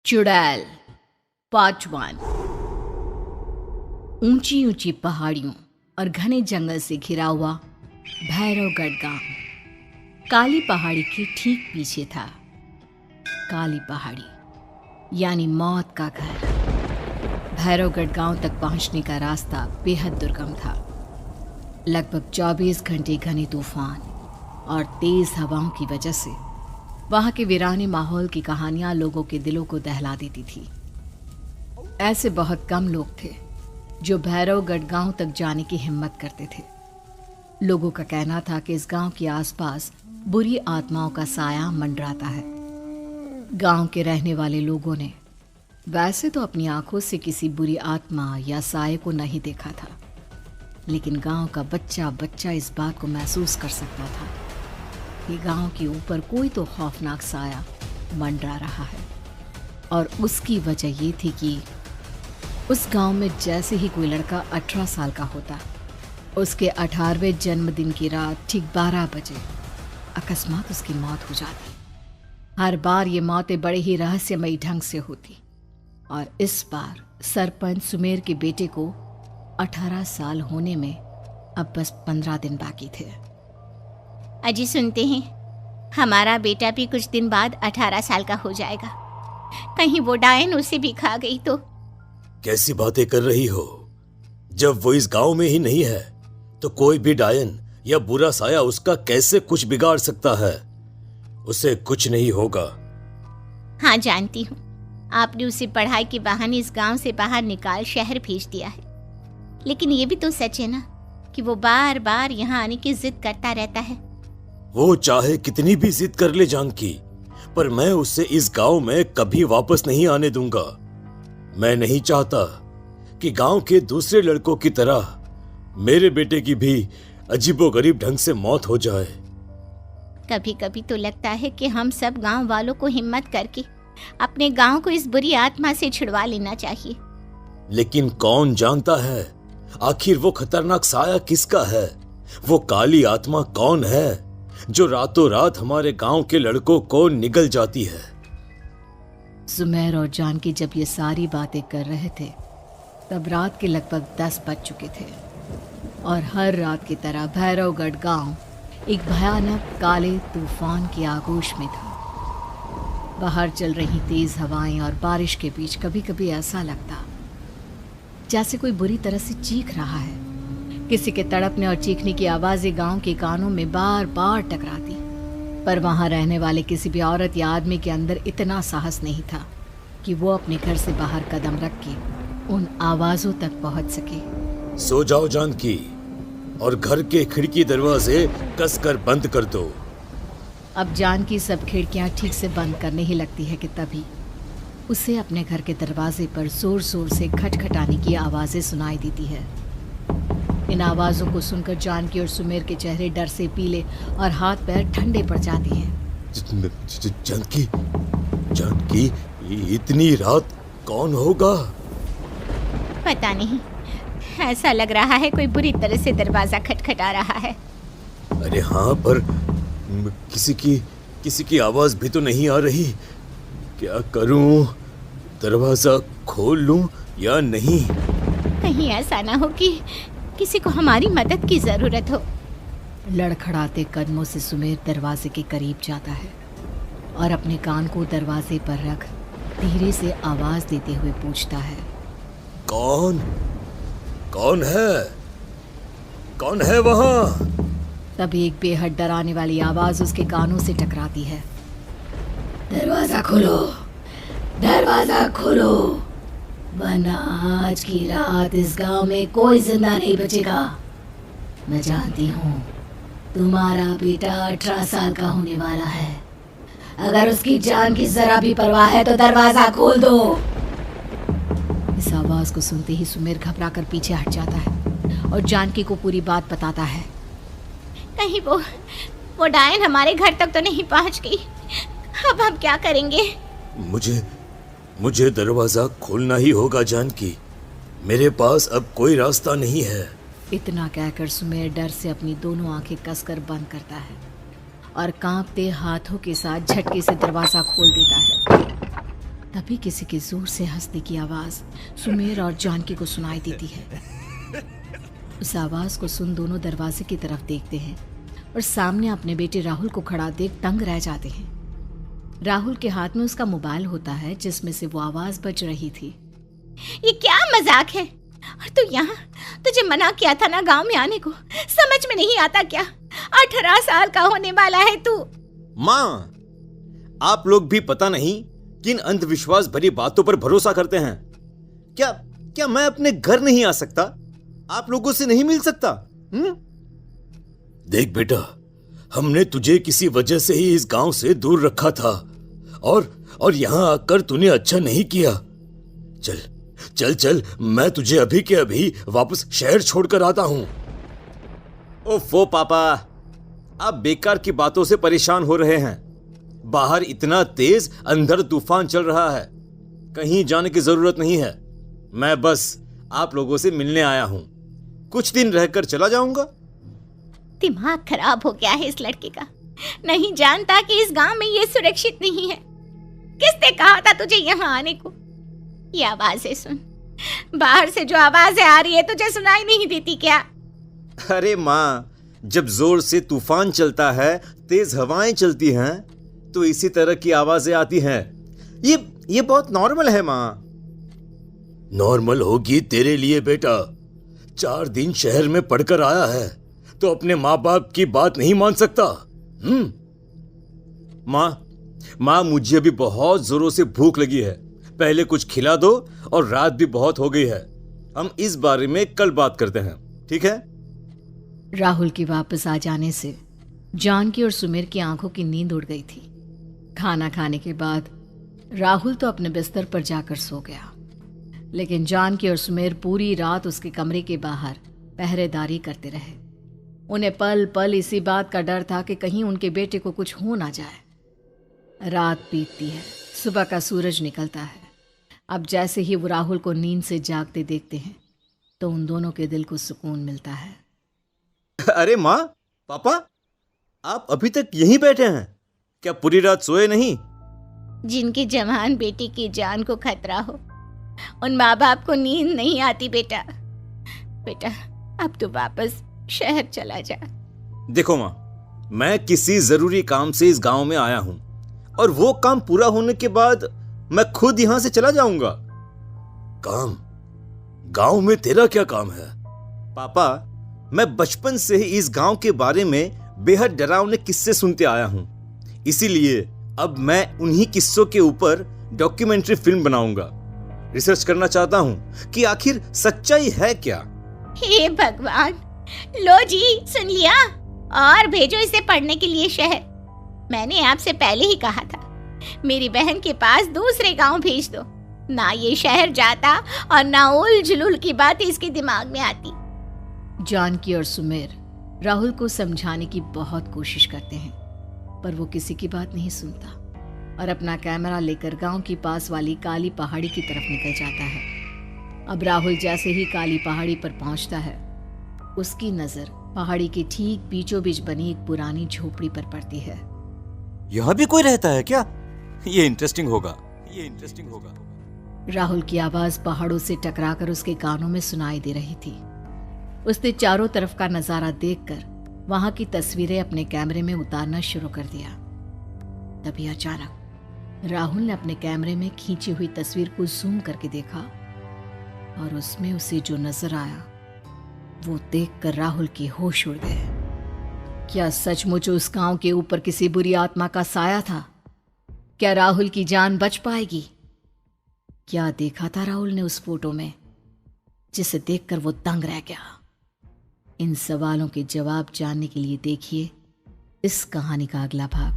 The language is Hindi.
चुड़ैल पार्ट 1। ऊंची ऊंची पहाड़ियों और घने जंगल से घिरा हुआ भैरवगढ़ गांव काली पहाड़ी के ठीक पीछे था। काली पहाड़ी यानी मौत का घर। भैरवगढ़ गांव तक पहुंचने का रास्ता बेहद दुर्गम था। लगभग 24 घंटे घने तूफान और तेज हवाओं की वजह से वहां के वीराने माहौल की कहानियां लोगों के दिलों को दहला देती थी। ऐसे बहुत कम लोग थे जो भैरवगढ़ गांव तक जाने की हिम्मत करते थे। लोगों का कहना था कि इस गांव के आसपास बुरी आत्माओं का साया मंडराता है। गांव के रहने वाले लोगों ने वैसे तो अपनी आंखों से किसी बुरी आत्मा या साये को नहीं देखा था, लेकिन गांव का बच्चा बच्चा इस बात को महसूस कर सकता था कि गांव के ऊपर कोई तो खौफनाक साया मंडरा रहा है। और उसकी वजह ये थी कि उस गांव में जैसे ही कोई लड़का 18 साल का होता, उसके 18वें जन्मदिन की रात ठीक 12 बजे अकस्मात उसकी मौत हो जाती। हर बार ये मौतें बड़े ही रहस्यमयी ढंग से होती, और इस बार सरपंच सुमेर के बेटे को 18 साल होने में अब बस 15 दिन बाकी थे। अजी सुनते हैं, हमारा बेटा भी कुछ दिन बाद 18 साल का हो जाएगा। कहीं वो डायन उसे भी खा गई तो। कैसी बातें कर रही हो? जब वो इस गांव में ही नहीं है तो कोई भी डायन या बुरा साया उसका कैसे कुछ बिगाड़ सकता है? उसे कुछ नहीं होगा। हाँ जानती हूँ, आपने उसे पढ़ाई के बहाने इस गांव से बाहर निकाल शहर भेज दिया है, लेकिन ये भी तो सच है ना कि वो बार बार यहाँ आने की जिद करता रहता है। वो चाहे कितनी भी जिद कर ले जानकी, पर मैं उसे इस गांव में कभी वापस नहीं आने दूंगा। मैं नहीं चाहता कि गांव के दूसरे लड़कों की तरह मेरे बेटे की भी अजीबोगरीब ढंग से मौत हो जाए। कभी कभी तो लगता है कि हम सब गांव वालों को हिम्मत करके अपने गांव को इस बुरी आत्मा से छुड़वा लेना चाहिए। लेकिन कौन जानता है आखिर वो खतरनाक साया किसका है? वो काली आत्मा कौन है जो रातों रात हमारे गांव के लड़कों को निगल जाती है? सुमेर और जानकी जब ये सारी बातें कर रहे थे तब रात के लगभग 10 बज चुके थे, और हर रात की तरह भैरवगढ़ गांव एक भयानक काले तूफान की आगोश में था। बाहर चल रही तेज हवाएं और बारिश के बीच कभी कभी ऐसा लगता जैसे कोई बुरी तरह से चीख रहा है। किसी के तड़पने और चीखने की आवाजें गांव के कानों में बार बार टकराती, पर वहां रहने वाले किसी भी औरत या आदमी के अंदर इतना साहस नहीं था कि वो अपने घर से बाहर कदम रख के उन आवाजों तक पहुंच सके। सो जाओ जानकी, और घर के खिड़की दरवाजे कसकर बंद कर दो। अब जानकी सब खिड़कियां ठीक से बंद करने ही लगती है कि तभी उसे अपने घर के दरवाजे पर जोर जोर से खटखटाने की आवाजें सुनाई देती है। इन आवाजों को सुनकर जानकी और सुमेर के चेहरे डर से पीले और हाथ पैर ठंडे पड़ जाते हैं। जानकी, जानकी, इतनी रात कौन होगा? पता नहीं, ऐसा लग रहा है कोई बुरी तरह से दरवाजा खटखटा रहा है। अरे हाँ, पर किसी की आवाज भी तो नहीं आ रही। क्या करूं? दरवाजा खोल लूं या नहीं? कहीं ऐसा ना हो कि किसी को हमारी मदद की जरूरत हो। लड़खड़ाते कदमों से सुमेर दरवाजे के करीब जाता है और अपने कान को दरवाजे पर रख धीरे से आवाज देते हुए पूछता है, कौन कौन है? कौन है वहां? तभी एक बेहद डराने वाली आवाज उसके कानों से टकराती है। दरवाजा खोलो, दरवाजा खोलो, वरना आज की रात इस गांव में कोई जिंदा नहीं बचेगा। मैं जानती हूँ तुम्हारा बेटा 18 साल का होने वाला है। अगर उसकी जान की जरा भी परवाह है तो दरवाजा खोल दो। इस आवाज को सुनते ही सुमेर घबरा कर पीछे हट जाता है और जानकी को पूरी बात बताता है। कहीं वो डायन हमारे घर तक तो नहीं पहुंच गई? अब हम क्या करेंगे? मुझे दरवाजा खोलना ही होगा जानकी। मेरे पास अब कोई रास्ता नहीं है। इतना कहकर सुमेर डर से अपनी दोनों आंखें कसकर बंद करता है और कांपते हाथों के साथ झटके से दरवाजा खोल देता है। तभी किसी के जोर से हंसने की आवाज सुमेर और जानकी को सुनाई देती है। उस आवाज को सुन दोनों दरवाजे की तरफ देखते हैं और सामने अपने बेटे राहुल को खड़ा देख दंग रह जाते हैं। राहुल के हाथ में उसका मोबाइल होता है जिसमें से वो आवाज बज रही थी। ये क्या मजाक है? और तू यहाँ, तुझे मना किया था ना गांव में आने को, समझ में नहीं आता क्या? 18 साल का होने वाला है तू। माँ, आप लोग भी पता नहीं किन अंधविश्वास भरी बातों पर भरोसा करते हैं। क्या क्या मैं अपने घर नहीं आ सकता? आप लोगों से नहीं मिल सकता? देख बेटा, हमने तुझे किसी वजह से ही इस गांव से दूर रखा था और यहां आकर तूने अच्छा नहीं किया। चल चल चल, मैं तुझे अभी के अभी वापस शहर छोड़कर आता हूं। ओफो पापा, आप बेकार की बातों से परेशान हो रहे हैं। बाहर इतना तेज अंधड़ तूफान चल रहा है, कहीं जाने की जरूरत नहीं है। मैं बस आप लोगों से मिलने आया हूं, कुछ दिन रहकर चला जाऊंगा। दिमाग खराब हो गया है इस लड़के का, नहीं जानता कि इस गांव में ये सुरक्षित नहीं है। किसने कहा था तुझे यहाँ आने को? ये आवाजें सुन, बाहर से जो आवाजें आ रही है तुझे सुनाई नहीं देती क्या? अरे माँ, जब जोर से तूफान चलता है, तेज हवाएं चलती हैं, तो इसी तरह की आवाजें आती हैं। ये बहुत नॉर्मल है माँ। नॉर्मल होगी तेरे लिए बेटा। 4 दिन शहर में पढ़कर आया है तो अपने माँ बाप की बात नहीं मान सकता। माँ, मुझे अभी बहुत जोरों से भूख लगी है, पहले कुछ खिला दो, और रात भी बहुत हो गई है। हम इस बारे में कल बात करते हैं, ठीक है? राहुल के वापस आ जाने से जानकी और सुमेर की आंखों की नींद उड़ गई थी। खाना खाने के बाद राहुल तो अपने बिस्तर पर जाकर सो गया, लेकिन जानकी और सुमेर पूरी रात उसके कमरे के बाहर पहरेदारी करते रहे। उन्हें पल पल इसी बात का डर था कि कहीं उनके बेटे को कुछ हो ना जाए। रात बीतती है, सुबह का सूरज निकलता है। अब जैसे ही वो राहुल को नींद से जागते देखते हैं तो उन दोनों के दिल को सुकून मिलता है। अरे माँ, पापा, आप अभी तक यहीं बैठे हैं? क्या पूरी रात सोए नहीं? जिनकी जवान बेटी की जान को खतरा हो, उन माँ बाप को नींद नहीं आती बेटा। बेटा, अब तो वापस शहर चला जा। देखो माँ, मैं किसी जरूरी काम से इस गांव में आया हूं, और वो काम पूरा होने के बाद मैं खुद यहां से चला जाऊंगा। काम? गांव में तेरा क्या काम है? पापा, मैं बचपन से ही इस गांव के बारे में बेहद डरावने किस्से सुनते आया हूं, इसीलिए अब मैं उन्हीं किस्सों के ऊपर डॉक्यूमेंट्री फिल्म बनाऊंगा। रिसर्च करना चाहता हूं कि आखिर सच्चाई है क्या। हे भगवान, लो जी, सुन लिया, और भेजो इसे पढ़ने के लिए शहर। मैंने आपसे पहले ही कहा था, मेरी बहन के पास दूसरे गांव भेज दो। ना ये शहर जाता और ना उल जुलूल की बात इसके दिमाग में आती। जानकी और सुमेर राहुल को समझाने की बहुत कोशिश करते हैं, पर वो किसी की बात नहीं सुनता और अपना कैमरा लेकर गांव की पास वाली काली पहाड़ी की तरफ निकल जाता है। अब राहुल जैसे ही काली पहाड़ी पर पहुंचता है, उसकी नजर पहाड़ी के ठीक बीचों बीच बनी एक पुरानी झोपड़ी पर पड़ती है। यहाँ भी कोई रहता है क्या? ये इंटरेस्टिंग होगा। राहुल की आवाज पहाड़ों से टकराकर उसके कानों में सुनाई दे रही थी। उसने चारों तरफ का नजारा देखकर वहां की तस्वीरें अपने कैमरे में उतारना शुरू कर दिया। तभी अचानक राहुल ने अपने कैमरे में खींची हुई तस्वीर को जूम करके देखा, और उसमें उसे जो नजर आया वो देखकर राहुल के होश उड़ गए। क्या सचमुच उस गांव के ऊपर किसी बुरी आत्मा का साया था? क्या राहुल की जान बच पाएगी? क्या देखा था राहुल ने उस फोटो में जिसे देखकर वो दंग रह गया? इन सवालों के जवाब जानने के लिए देखिए इस कहानी का अगला भाग।